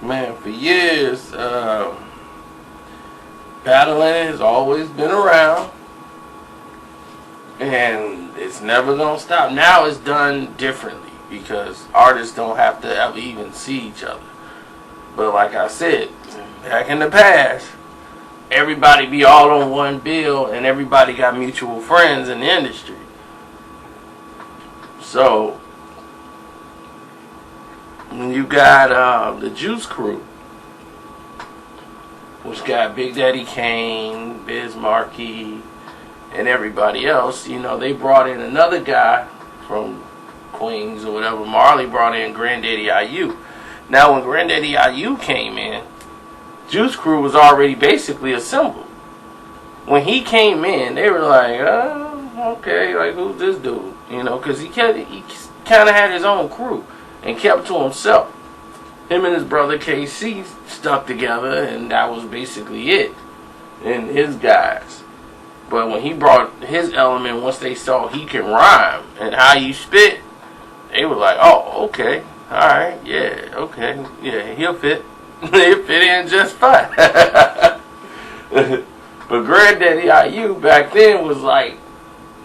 Man, for years, battling has always been around, and it's never gonna stop. Now it's done differently because artists don't have to ever even see each other. But like I said, back in the past, everybody be all on one bill, and everybody got mutual friends in the industry. So you got the Juice Crew, which got Big Daddy Kane, Biz Markie, and everybody else. You know, they brought in another guy from Queens or whatever. Marley brought in Granddaddy I.U. Now, when Granddaddy I.U came in, Juice Crew was already basically assembled. When he came in, they were like, okay, like, who's this dude? You know, because he kind of had his own crew and kept to himself. Him and his brother KC stuck together, and that was basically it. And his guys. But when he brought his element, once they saw he can rhyme and how you spit, they were like, oh, okay, alright, yeah, okay, yeah, he'll fit. He'll fit in just fine. But Granddaddy I.U back then was like,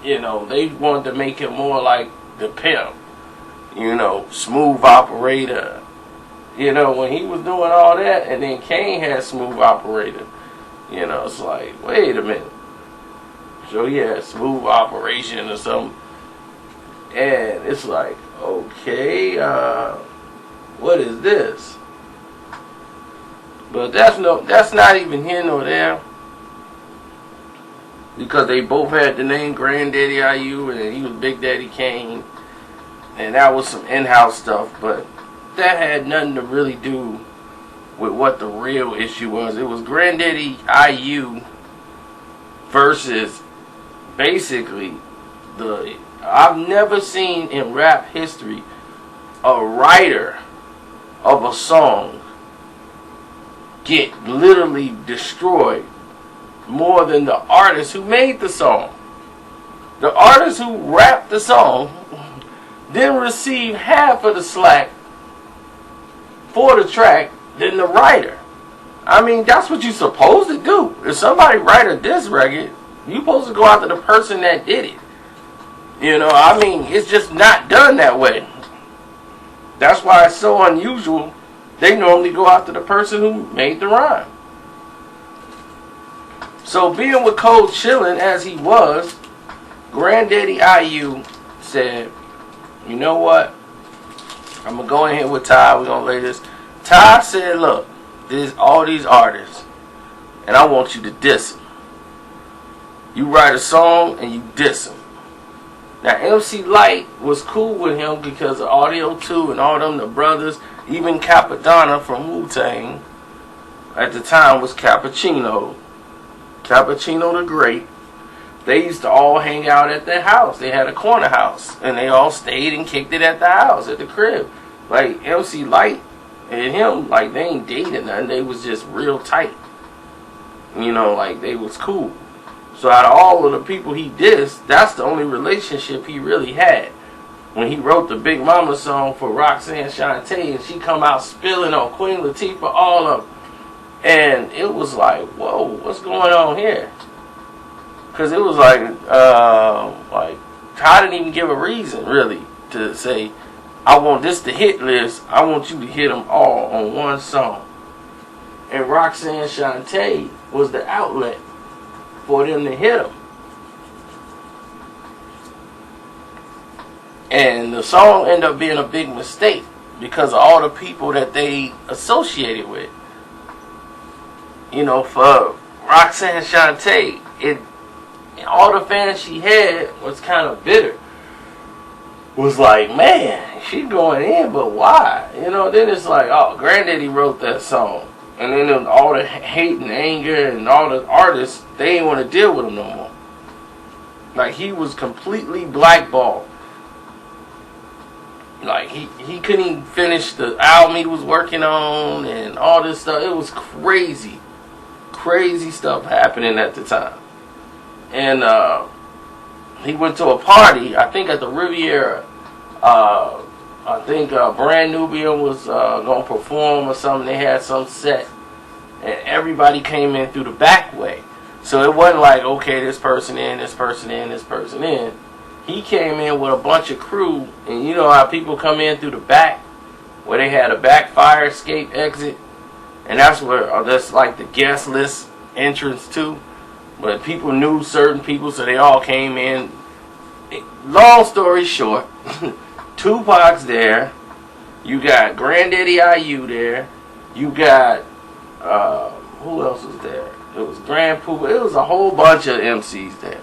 you know, they wanted to make him more like the pimp. You know, smooth operator. You know, when he was doing all that, and then Kane had smooth operator. You know, it's like, wait a minute. So he had smooth operation or something. And it's like, okay, what is this? But that's not even here nor there. Because they both had the name Granddaddy I.U and he was Big Daddy Kane. And that was some in-house stuff, but that had nothing to really do with what the real issue was. It was Granddaddy I.U versus basically I've never seen in rap history a writer of a song get literally destroyed more than the artist who made the song. The artist who rapped the song didn't receive half of the slack for the track than the writer. I mean, that's what you're supposed to do. If somebody write a diss record, you're supposed to go after the person that did it. You know, I mean, it's just not done that way. That's why it's so unusual. They normally go after the person who made the rhyme. So being with Cole chillin' as he was, Granddaddy I.U said, you know what? I'm going to go in here with Ty. We're going to lay this. Ty said, look, there's all these artists, and I want you to diss them. You write a song, and you diss them. Now, MC Lyte was cool with him because of Audio 2 and all them, the brothers, even Capadonna from Wu-Tang, at the time was Cappuccino. Cappuccino the Great. They used to all hang out at their house. They had a corner house, and they all stayed and kicked it at the house, at the crib. Like, MC Lyte and him, like, they ain't dating nothing. They was just real tight. You know, like, they was cool. So out of all of the people he dissed, that's the only relationship he really had. When he wrote the Big Mama song for Roxanne Shante, and she come out spilling on Queen Latifah, all of them. And it was like, whoa, what's going on here? Because it was like I didn't even give a reason, really, to say, I want this to hit list. I want you to hit them all on one song. And Roxanne Shante was the outlet for them to hit them. And the song ended up being a big mistake because of all the people that they associated with. You know, for Roxanne Shante, all the fans she had was kind of bitter. Was like, man, she going in, but why? You know, then it's like, oh, Granddaddy wrote that song. And then all the hate and anger and all the artists, they ain't want to deal with him no more. Like, he was completely blackballed. Like, he couldn't even finish the album he was working on and all this stuff. It was crazy. Crazy stuff happening at the time. And he went to a party, I think at the Riviera, I think Brand Nubian was gonna perform or something. They had some set, and everybody came in through the back way. So it wasn't like, okay, this person in, this person in, this person in. He came in with a bunch of crew, and you know how people come in through the back, where they had a back fire escape exit, and that's where that's like the guest list entrance too. But people knew certain people, so they all came in. Long story short, Tupac's there. You got Granddaddy I.U there. You got who else was there? It was Grand Pooh. It was a whole bunch of MCs there.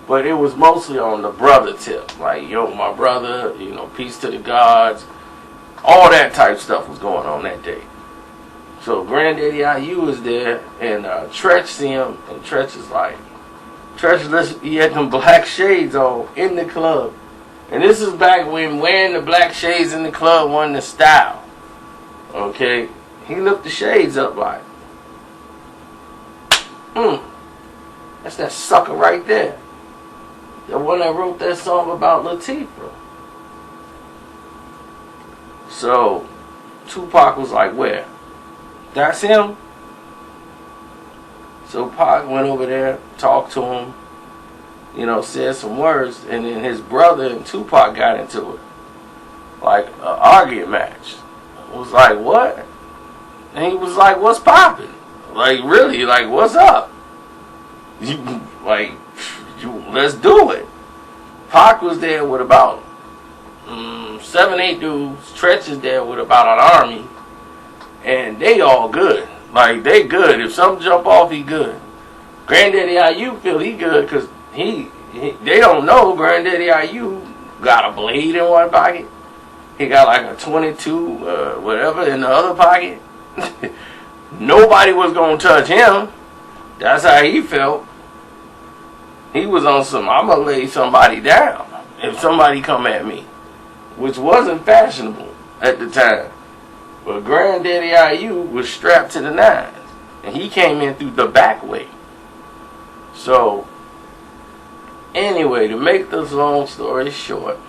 But it was mostly on the brother tip. Like, yo, my brother, you know, peace to the gods. All that type stuff was going on that day. So Granddaddy I.U was there, and Treach see him, and Treach is like, he had them black shades on in the club. And this is back when wearing the black shades in the club wasn't the style. Okay? He looked the shades up like, that's that sucker right there. The one that wrote that song about Latifah. So, Tupac was like, where? That's him? So Pac went over there, talked to him, you know, said some words, and then his brother and Tupac got into it. Like, an argument match. It was like, what? And he was like, what's poppin'? Like, really, like, what's up? Let's do it. Pac was there with about 7, 8 dudes. Treach is there with about an army. And they all good. Like, they good. If something jump off, he good. Granddaddy I.U feel he good because they don't know Granddaddy I.U got a blade in one pocket. He got like a 22, whatever, in the other pocket. Nobody was going to touch him. That's how he felt. He was on some, I'm going to lay somebody down if somebody come at me. Which wasn't fashionable at the time. But Granddaddy I.U was strapped to the nines. And he came in through the back way. So, anyway, to make this long story short,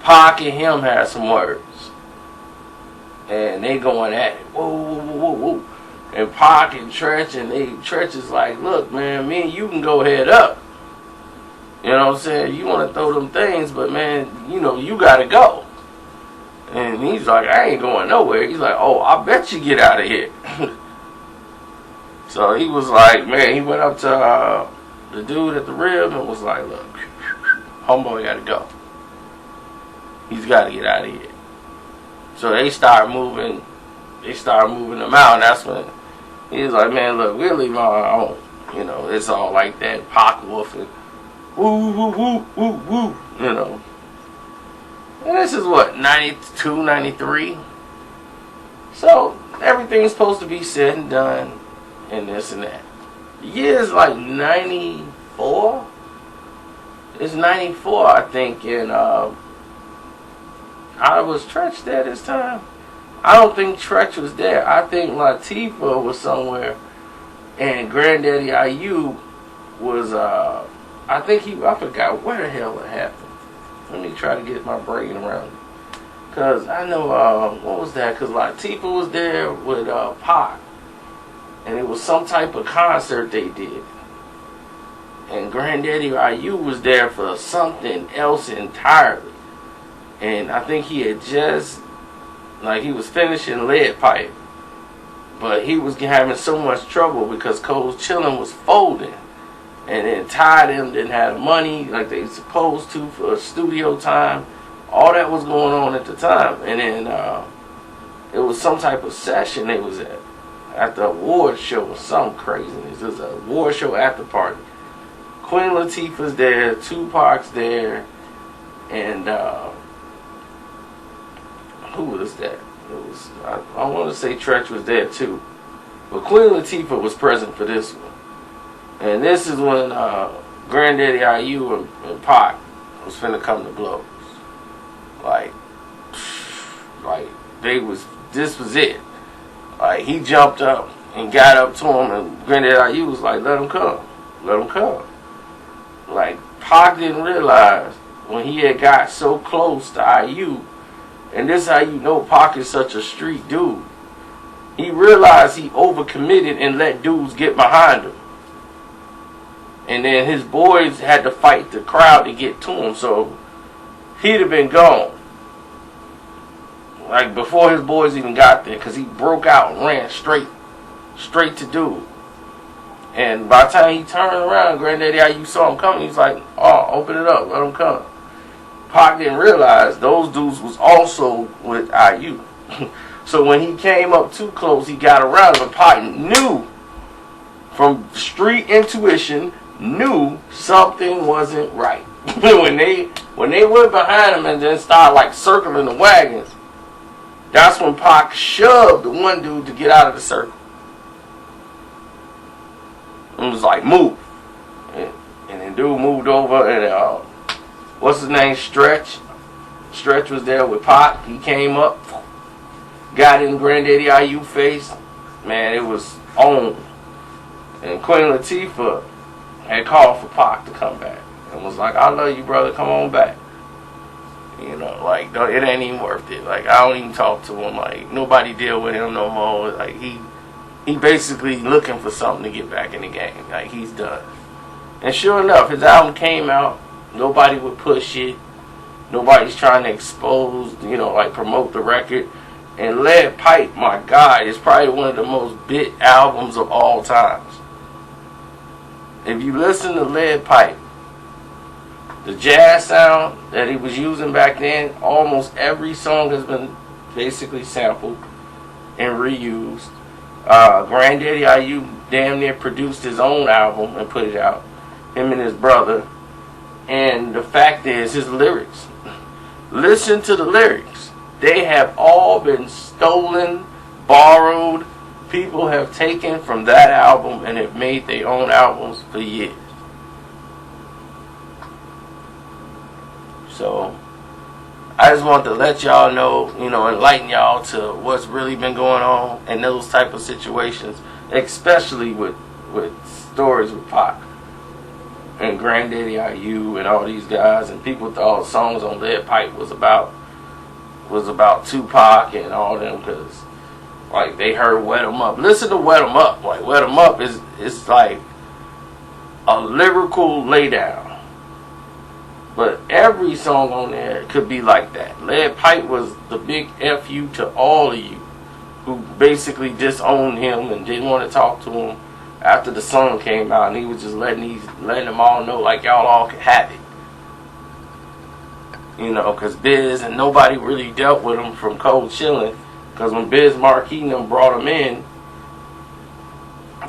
Pac and him had some words. And they going at it. Whoa, whoa, whoa, whoa, whoa. And Pac and Treach, and Treach is like, look, man, me and you can go head up. You know what I'm saying? You want to throw them things, but, man, you know, you got to go. And he's like, I ain't going nowhere. He's like, oh, I bet you get out of here. So he was like, man, he went up to the dude at the rib and was like, look, homeboy got to go. He's got to get out of here. So they start moving them out, and that's when he was like, man, look, we'll leave on our own. You know, it's all like that, Pac Wolf and woo, woo, woo, woo, woo, you know. And this is what, 92, 93? So, everything's supposed to be said and done, and this and that. The year is like 94? It's 94, I think, and I was Treach there this time. I don't think Treach was there. I think Latifah was somewhere, and Granddaddy I.U was, I forgot where the hell it happened. Let me try to get my brain around it. Because I know, what was that? Because Latifah was there with Pac. And it was some type of concert they did. And Granddaddy I.U was there for something else entirely. And I think he had just, like, he was finishing Lead Pipe. But he was having so much trouble because Cold Chillin' was folding. And then Ty them didn't have the money like they supposed to for studio time. All that was going on at the time. And then it was some type of session they was at the award show or something crazy. It was an award show after party. Queen Latifah's there, Tupac's there, and who was that? It was I want to say Treach was there too. But Queen Latifah was present for this one. And this is when Granddaddy I.U and Pac was finna come to blows. Like this was it. Like, he jumped up and got up to him, and Granddaddy I.U was like, let him come. Let him come. Like, Pac didn't realize when he had got so close to I.U And this is how you know Pac is such a street dude. He realized he overcommitted and let dudes get behind him. And then his boys had to fight the crowd to get to him, so he'd have been gone. Like before his boys even got there, because he broke out and ran straight to dude. And by the time he turned around, Granddaddy I.U saw him coming. He's like, "Oh, open it up, let him come." Pac didn't realize those dudes was also with I.U. So when he came up too close, he got around him. And Pac knew, from street intuition, knew something wasn't right. when they went behind him and then started like circling the wagons, that's when Pac shoved the one dude to get out of the circle. And was like, "Move." And then dude moved over, and what's his name? Stretch was there with Pac. He came up, got in Granddaddy I.U face. Man, it was on. And Queen Latifah had called for Pac to come back and was like, "I love you, brother. Come on back." You know, like, it ain't even worth it. Like, I don't even talk to him. Like, nobody deal with him no more. Like, he basically looking for something to get back in the game. Like, he's done. And sure enough, his album came out. Nobody would push it. Nobody's trying to expose, like promote the record. And Lead Pipe, my God, is probably one of the most bit albums of all times. If you listen to Lead Pipe, the jazz sound that he was using back then, almost every song has been basically sampled and reused. Granddaddy I.U damn near produced his own album and put it out, him and his brother. And the fact is, his lyrics, listen to the lyrics. They have all been stolen, borrowed. People have taken from that album and have made their own albums for years. So, I just want to let y'all know, enlighten y'all to what's really been going on in those type of situations, especially with stories with Pac and Granddaddy I.U and all these guys. And people thought songs on Lead Pipe was about Tupac and all them, because like they heard Wet 'Em Up. Listen to Wet 'Em Up. Like, Wet 'Em Up is like a lyrical laydown. But every song on there could be like that. Lead Pipe was the big F.U. to all of you who basically disowned him and didn't want to talk to him after the song came out, and he was just letting them all know, like, y'all all could have it. Because Biz and nobody really dealt with him from Cold Chillin', because when Biz Markie and them brought him in,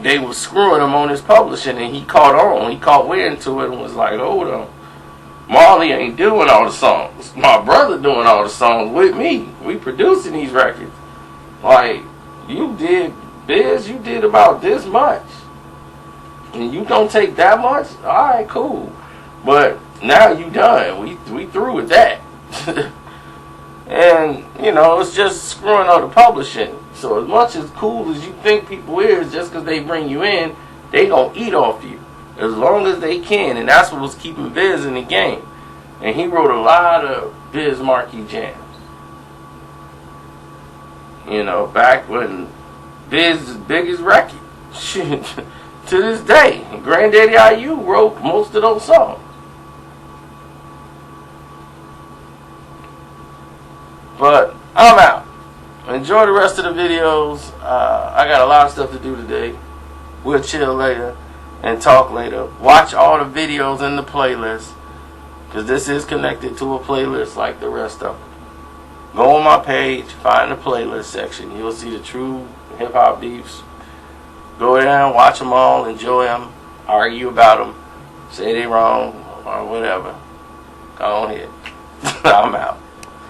they was screwing him on his publishing, and he caught on. He caught wind to it and was like, "Hold on. Marley ain't doing all the songs. My brother doing all the songs with me. We producing these records. Like, you did, Biz, you did about this much. And you don't take that much? Alright, cool. But now you done. We through with that." And, it's just screwing up the publishing. So as much as cool as you think people is, just because they bring you in, they gonna eat off you as long as they can. And that's what was keeping Biz in the game. And he wrote a lot of Biz Markie jams. Back when Biz's biggest record. To this day, Granddaddy I.U wrote most of those songs. But I'm out. Enjoy the rest of the videos. I got a lot of stuff to do today. We'll chill later and talk later. Watch all the videos in the playlist, because this is connected to a playlist like the rest of them. Go on my page, find the playlist section. You'll see the true hip-hop beefs. Go down, watch them all, enjoy them, argue about them, say they wrong, or whatever. Go on ahead. I'm out.